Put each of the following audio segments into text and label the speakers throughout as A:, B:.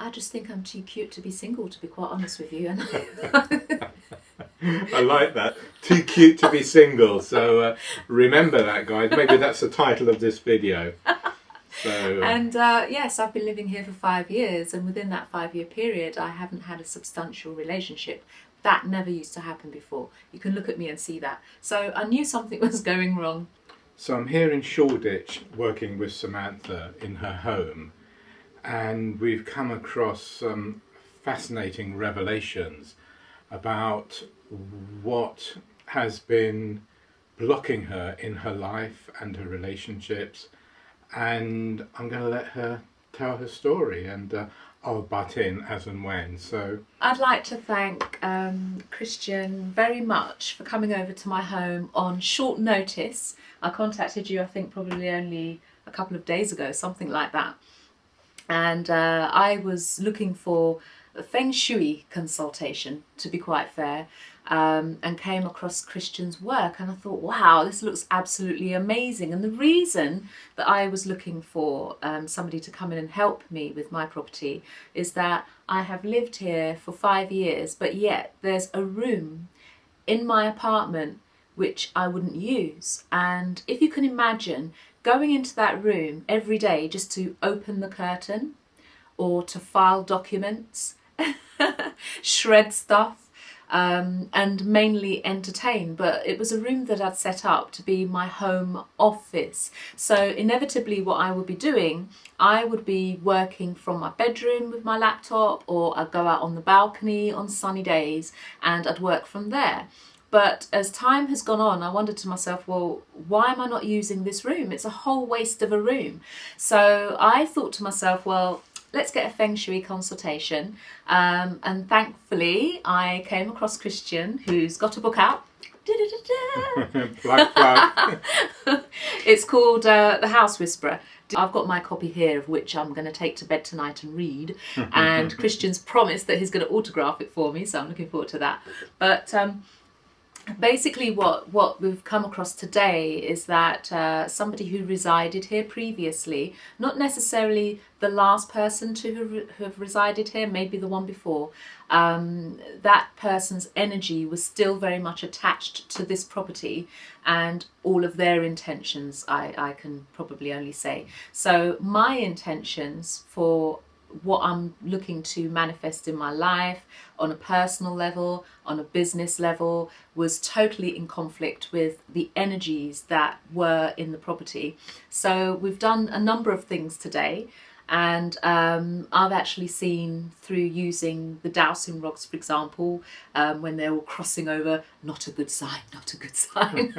A: I just think I'm too cute to be single, to be quite honest with you. And
B: I like that. Too cute to be single. So remember that, guys. Maybe that's the title of this video. So,
A: and yes, I've been living here for 5 years, and within that 5-year period, I haven't had a substantial relationship. That never used to happen before. You can look at me and see that. So I knew something was going wrong.
B: So I'm here in Shoreditch working with Samantha in her home, and we've come across some fascinating revelations about what has been blocking her in her life and her relationships, and I'm going to let her tell her story, and I'll butt in as and when. So
A: I'd like to thank Christian very much for coming over to my home on short notice. I contacted you, I think, probably only a couple of days ago, something like that. And I was looking for a feng shui consultation, to be quite fair, and came across Christian's work, and I thought, wow, this looks absolutely amazing. And the reason that I was looking for somebody to come in and help me with my property is that I have lived here for 5 years, but yet there's a room in my apartment which I wouldn't use. And if you can imagine going into that room every day just to open the curtain or to file documents, shred stuff, and mainly entertain. But it was a room that I'd set up to be my home office. So inevitably what I would be doing, I would be working from my bedroom with my laptop, or I'd go out on the balcony on sunny days and I'd work from there. But as time has gone on, I wondered to myself, well, why am I not using this room? It's a whole waste of a room. So I thought to myself, well, let's get a feng shui consultation. And thankfully, I came across Christian, who's got a book out.
B: plug, plug.
A: It's called The House Whisperer. I've got my copy here, of which I'm going to take to bed tonight and read. And Christian's promised that he's going to autograph it for me, so I'm looking forward to that. But basically what we've come across today is that somebody who resided here previously, not necessarily the last person to have resided here, maybe the one before, that person's energy was still very much attached to this property and all of their intentions, I can probably only say. So my intentions for what I'm looking to manifest in my life on a personal level, on a business level, was totally in conflict with the energies that were in the property. So we've done a number of things today, and I've actually seen, through using the dowsing rods, for example, when they're all crossing over, not a good sign, not a good sign.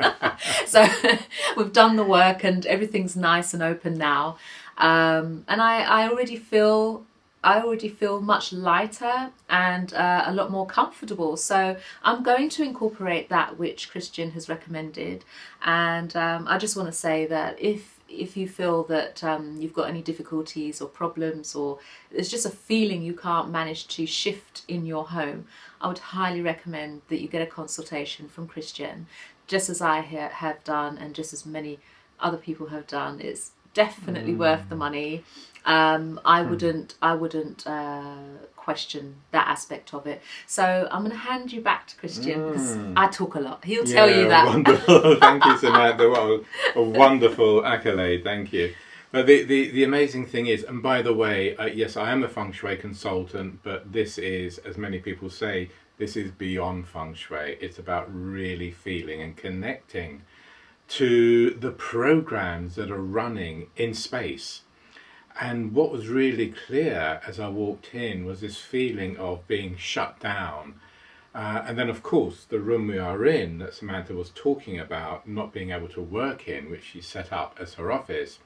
A: So we've done the work and everything's nice and open now. And I already feel much lighter and a lot more comfortable. So I'm going to incorporate that which Christian has recommended. And I just want to say that if you feel that you've got any difficulties or problems, or there's just a feeling you can't manage to shift in your home, I would highly recommend that you get a consultation from Christian, just as I have done and just as many other people have done. It's definitely worth the money. I wouldn't question that aspect of it. So I'm going to hand you back to Christian, because I talk a lot. He'll tell you that.
B: Wonderful. Thank you, Samantha. What a wonderful accolade. Thank you. But the amazing thing is, and by the way, yes, I am a feng shui consultant, but this is, as many people say, this is beyond feng shui. It's about really feeling and connecting to the programs that are running in space. And what was really clear as I walked in was this feeling of being shut down. And then, of course, the room we are in that Samantha was talking about not being able to work in, which she set up as her office,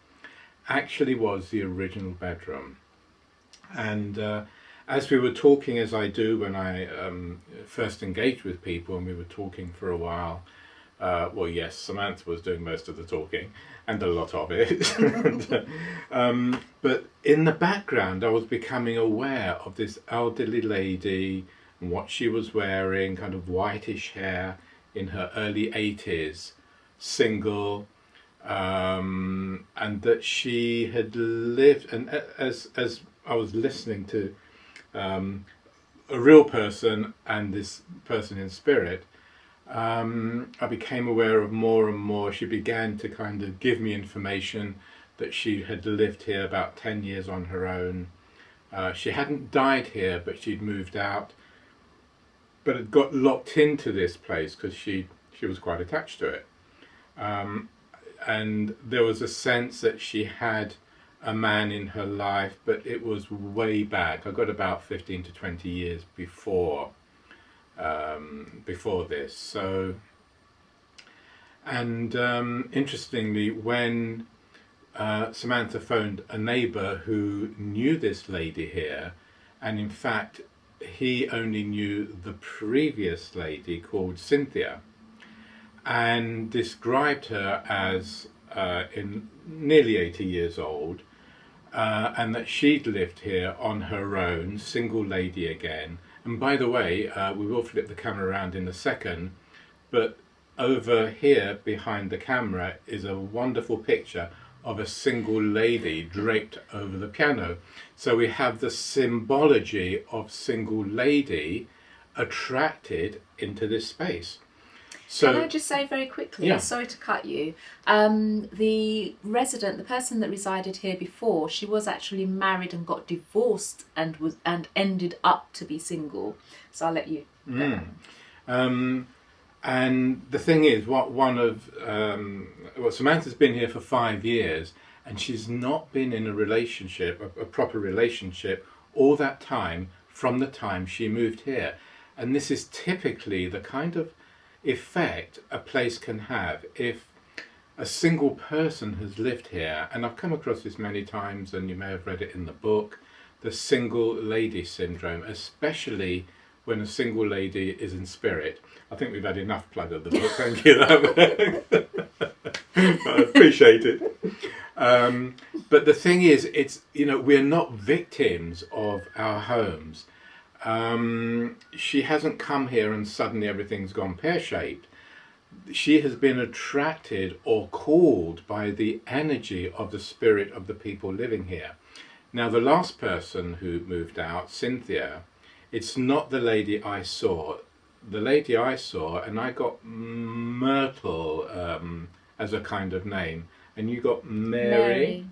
B: actually was the original bedroom. And as we were talking, as I do when I first engaged with people, and we were talking for a while, well, yes, Samantha was doing most of the talking, and a lot of it. But in the background, I was becoming aware of this elderly lady and what she was wearing, kind of whitish hair, in her early 80s, single, and that she had lived. And as I was listening to a real person and this person in spirit, I became aware of more and more. She began to kind of give me information that she had lived here about 10 years on her own. She hadn't died here, but she'd moved out, but had got locked into this place because she was quite attached to it. And there was a sense that she had a man in her life, but it was way back. I got about 15 to 20 years before this. So, and interestingly, when Samantha phoned a neighbour who knew this lady here, and in fact he only knew the previous lady called Cynthia, and described her as in nearly 80 years old, and that she'd lived here on her own, single lady again. And by the way, we will flip the camera around in a second, but over here behind the camera is a wonderful picture of a single lady draped over the piano. So we have the symbology of single lady attracted into this space. So,
A: can I just say very quickly,
B: yeah.
A: Sorry to cut you, the resident, the person that resided here before, she was actually married and got divorced and ended up to be single. So I'll let you go.
B: And the thing is, Samantha's been here for 5 years, and she's not been in a relationship, a proper relationship, all that time from the time she moved here. And this is typically the kind of effect a place can have if a single person has lived here. And I've come across this many times, and you may have read it in the book, the single lady syndrome, especially when a single lady is in spirit. I think we've had enough plug of the book, thank you. I appreciate it. But the thing is, it's, we're not victims of our homes. She hasn't come here and suddenly everything's gone pear-shaped. She has been attracted or called by the energy of the spirit of the people living here. Now, the last person who moved out, Cynthia, it's not the lady I saw. The lady I saw, and I got Myrtle as a kind of name, and you got Mary.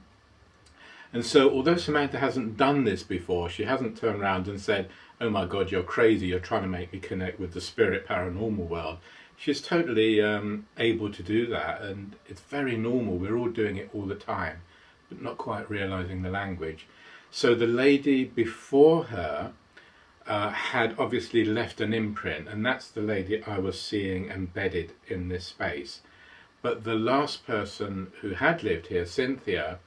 B: And so, although Samantha hasn't done this before, she hasn't turned around and said, "Oh my God, you're crazy, you're trying to make me connect with the spirit paranormal world." She's totally able to do that, and it's very normal. We're all doing it all the time, but not quite realizing the language. So the lady before her had obviously left an imprint, and that's the lady I was seeing embedded in this space. But the last person who had lived here, Cynthia,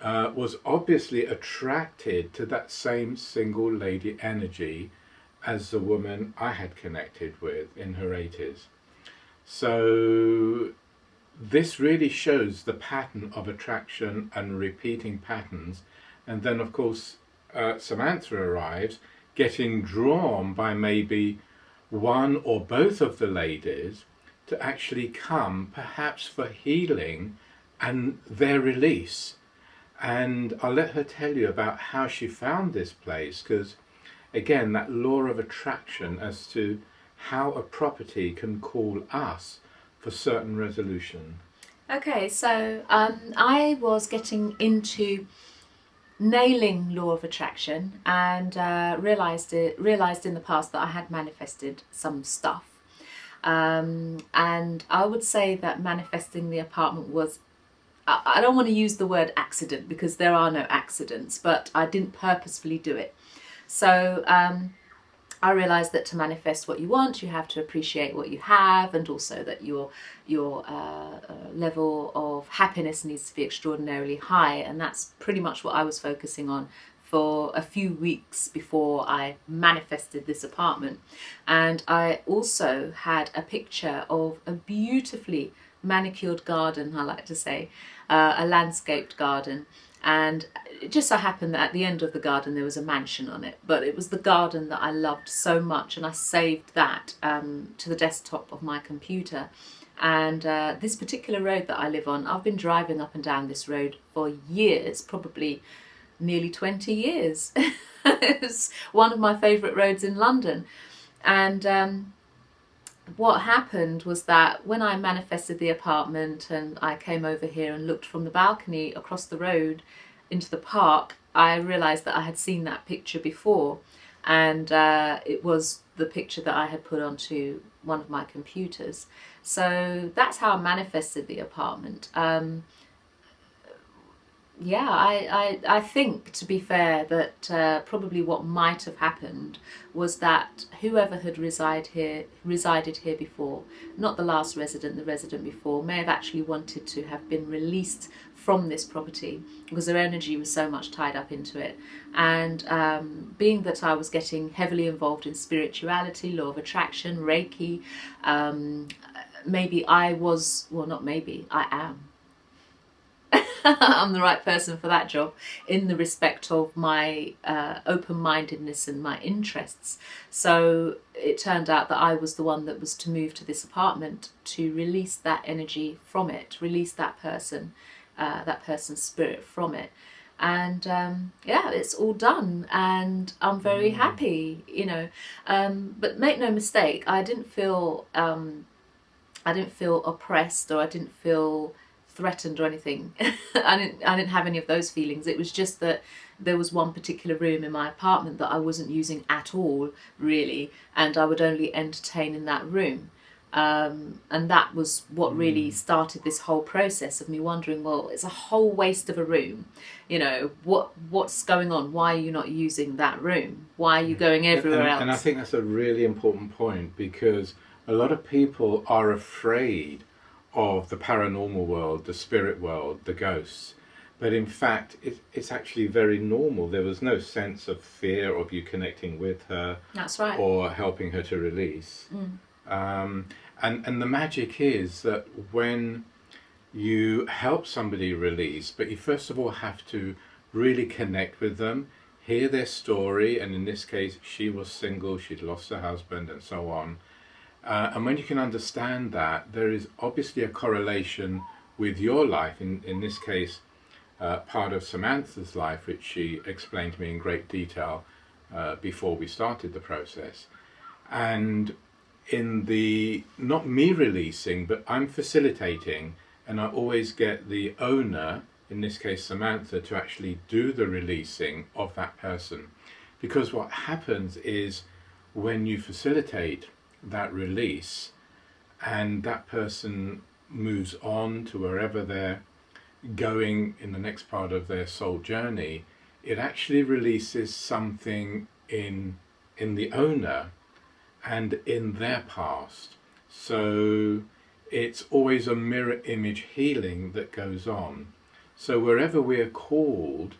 B: was obviously attracted to that same single lady energy as the woman I had connected with in her 80s. So this really shows the pattern of attraction and repeating patterns. And then, of course, Samantha arrives, getting drawn by maybe one or both of the ladies to actually come, perhaps for healing and their release. And I'll let her tell you about how she found this place, because again, that law of attraction as to how a property can call us for certain resolution.
A: Okay, so I was getting into nailing law of attraction, and realized in the past that I had manifested some stuff, and I would say that manifesting the apartment was, I don't want to use the word accident because there are no accidents, but I didn't purposefully do it. So I realised that to manifest what you want, you have to appreciate what you have, and also that your level of happiness needs to be extraordinarily high. And that's pretty much what I was focusing on for a few weeks before I manifested this apartment. And I also had a picture of a beautifully manicured garden, I like to say, a landscaped garden. And it just so happened that at the end of the garden there was a mansion on it, but it was the garden that I loved so much, and I saved that to the desktop of my computer. And this particular road that I live on, I've been driving up and down this road for years, probably nearly 20 years. It's one of my favourite roads in London. And what happened was that when I manifested the apartment and I came over here and looked from the balcony across the road into the park, I realised that I had seen that picture before, and it was the picture that I had put onto one of my computers. So that's how I manifested the apartment. Yeah, I think, to be fair, that probably what might have happened was that whoever had resided here before, not the last resident, the resident before, may have actually wanted to have been released from this property because their energy was so much tied up into it. And being that I was getting heavily involved in spirituality, law of attraction, Reiki, maybe I was, well, not maybe, I am. I'm the right person for that job in the respect of my open-mindedness and my interests. So it turned out that I was the one that was to move to this apartment to release that energy from it, release that person's spirit from it. And yeah, it's all done, and I'm very happy, you know. But make no mistake, I didn't feel oppressed, or I didn't feel threatened or anything. I didn't have any of those feelings. It was just that there was one particular room in my apartment that I wasn't using at all, really, and I would only entertain in that room. And that was what really started this whole process of me wondering, well, it's a whole waste of a room, you know, what's going on? Why are you not using that room? Why are you going everywhere else?
B: And I think that's a really important point, because a lot of people are afraid of the paranormal world, the spirit world, the ghosts. But in fact, it's actually very normal. There was no sense of fear of you connecting with her.
A: That's right.
B: Or helping her to release. And the magic is that when you help somebody release, but you first of all have to really connect with them, hear their story, and in this case, she was single, she'd lost her husband, and so on. And when you can understand that, there is obviously a correlation with your life, in this case, part of Samantha's life, which she explained to me in great detail before we started the process. And in the, not me releasing, but I'm facilitating, and I always get the owner, in this case Samantha, to actually do the releasing of that person. Because what happens is when you facilitate that release and that person moves on to wherever they're going in the next part of their soul journey, it actually releases something in the owner and in their past. So it's always a mirror image healing that goes on. So wherever we are called,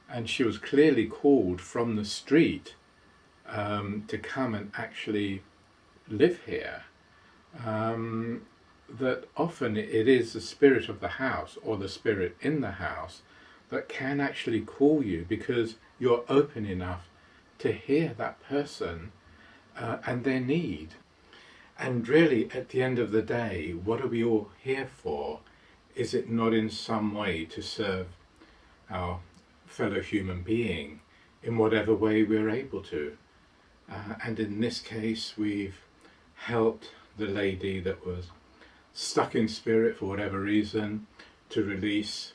B: and she was clearly called from the street to come and actually live here, that often it is the spirit of the house or the spirit in the house that can actually call you, because you're open enough to hear that person and their need. And really, at the end of the day, what are we all here for? Is it not in some way to serve our fellow human being in whatever way we're able to? And in this case, we've helped the lady that was stuck in spirit for whatever reason to release,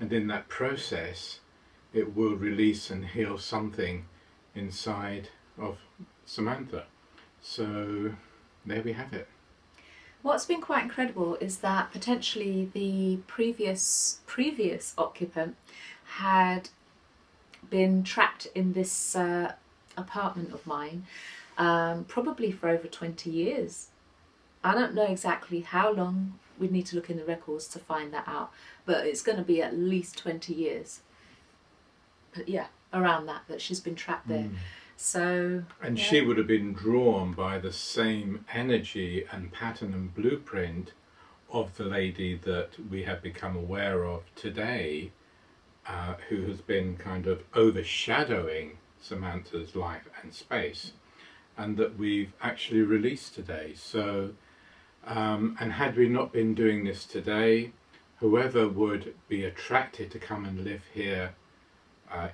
B: and in that process it will release and heal something inside of Samantha. So there we have it.
A: What's been quite incredible is that potentially the previous occupant had been trapped in this apartment of mine probably for over 20 years. I don't know exactly how long. We'd need to look in the records to find that out, but it's going to be at least 20 years. But yeah, around that she's been trapped there. So,
B: and
A: yeah.
B: She would have been drawn by the same energy and pattern and blueprint of the lady that we have become aware of today, who has been kind of overshadowing Samantha's life and space, and that we've actually released today. So, and had we not been doing this today, whoever would be attracted to come and live here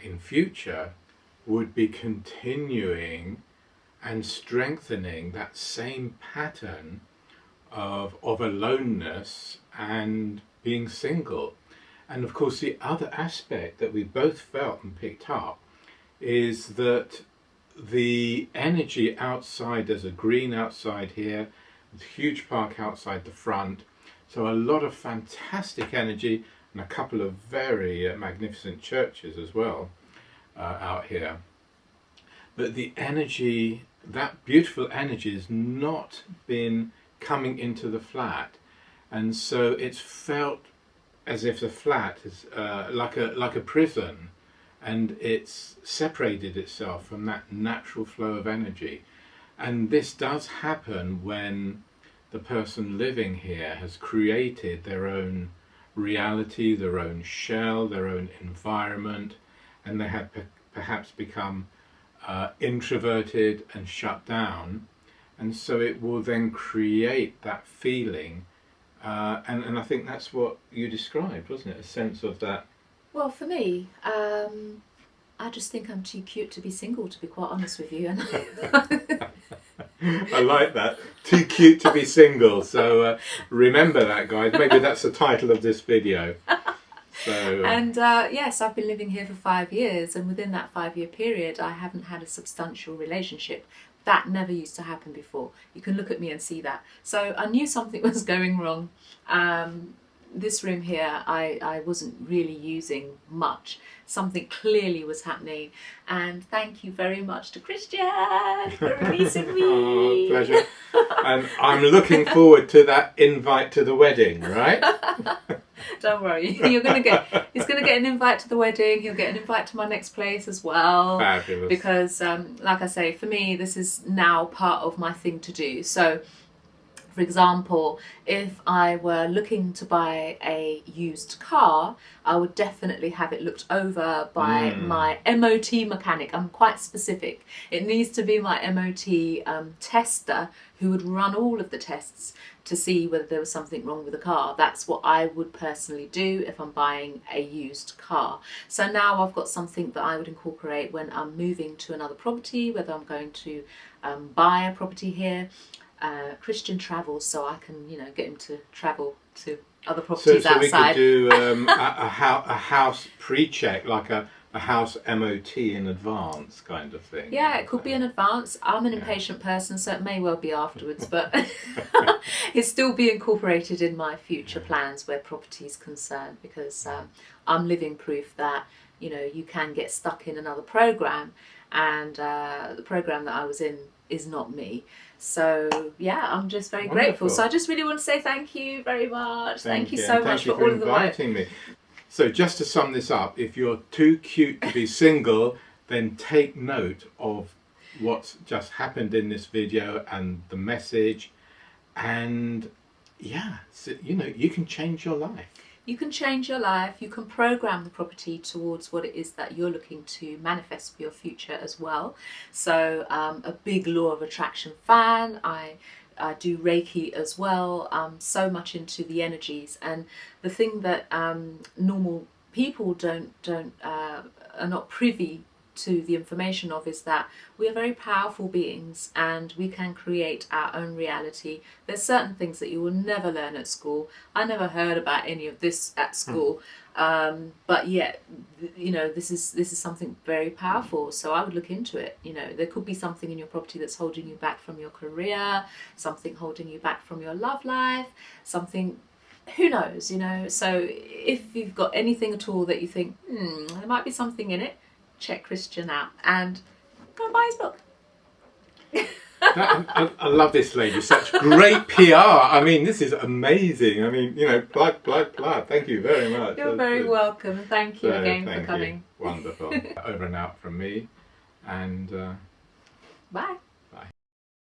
B: in future would be continuing and strengthening that same pattern of aloneness and being single. And of course the other aspect that we both felt and picked up is that the energy outside, there's a green outside here, there's a huge park outside the front, so a lot of fantastic energy and a couple of very magnificent churches as well out here. But the energy, that beautiful energy, has not been coming into the flat, and so it's felt as if the flat is like a prison, and it's separated itself from that natural flow of energy. And this does happen when the person living here has created their own reality, their own shell, their own environment, and they have perhaps become introverted and shut down, and so it will then create that feeling, and I think that's what you described, wasn't it? A sense of that.
A: Well, for me, I just think I'm too cute to be single, to be quite honest with you.
B: I like that. Too cute to be single. So remember that, guys. Maybe that's the title of this video. So,
A: and yes, I've been living here for 5 years, and within that 5-year period I haven't had a substantial relationship. That never used to happen before. You can look at me and see that. So I knew something was going wrong. This room here I wasn't really using much. Something clearly was happening, and thank you very much to Christian for releasing me.
B: Oh, pleasure. And I'm looking forward to that invite to the wedding, right?
A: Don't worry, he's going to get an invite to the wedding. He'll get an invite to my next place as well.
B: Fabulous.
A: Because like I say, for me this is now part of my thing to do. So for example, if I were looking to buy a used car, I would definitely have it looked over by my MOT mechanic. I'm quite specific. It needs to be my MOT tester who would run all of the tests to see whether there was something wrong with the car. That's what I would personally do if I'm buying a used car. So now I've got something that I would incorporate when I'm moving to another property, whether I'm going to buy a property here. Christian travels, so I can, get him to travel to other properties
B: so
A: outside.
B: So we could do a house pre-check, like a house MOT in advance kind of thing.
A: Yeah, it could be in advance. I'm an impatient person, so it may well be afterwards, but it'll still be incorporated in my future plans where property is concerned, because I'm living proof that, you can get stuck in another program, and the program that I was in is not me. So yeah, I'm just very grateful. So I just really want to say thank you very much. Thank you so much for all of the work.
B: Me. So just to sum this up, if you're too cute to be single, then take note of what's just happened in this video and the message, and yeah, so, you can change your life.
A: You can change your life. You can program the property towards what it is that you're looking to manifest for your future as well. So a big law of attraction fan. I do Reiki as well. So much into the energies, and the thing that normal people are not privy to the information of is that we are very powerful beings and we can create our own reality. There's certain things that you will never learn at school. I never heard about any of this at school, but yet, this is something very powerful. So I would look into it. There could be something in your property that's holding you back from your career, something holding you back from your love life, something. Who knows? So if you've got anything at all that you think, there might be something in it, check Christian out and go and buy his book.
B: I love this lady. Such great PR. I mean, this is amazing. I mean, plug. Thank you very much.
A: You're very welcome. Thank you again for coming.
B: Wonderful. Over and out from me. And
A: bye.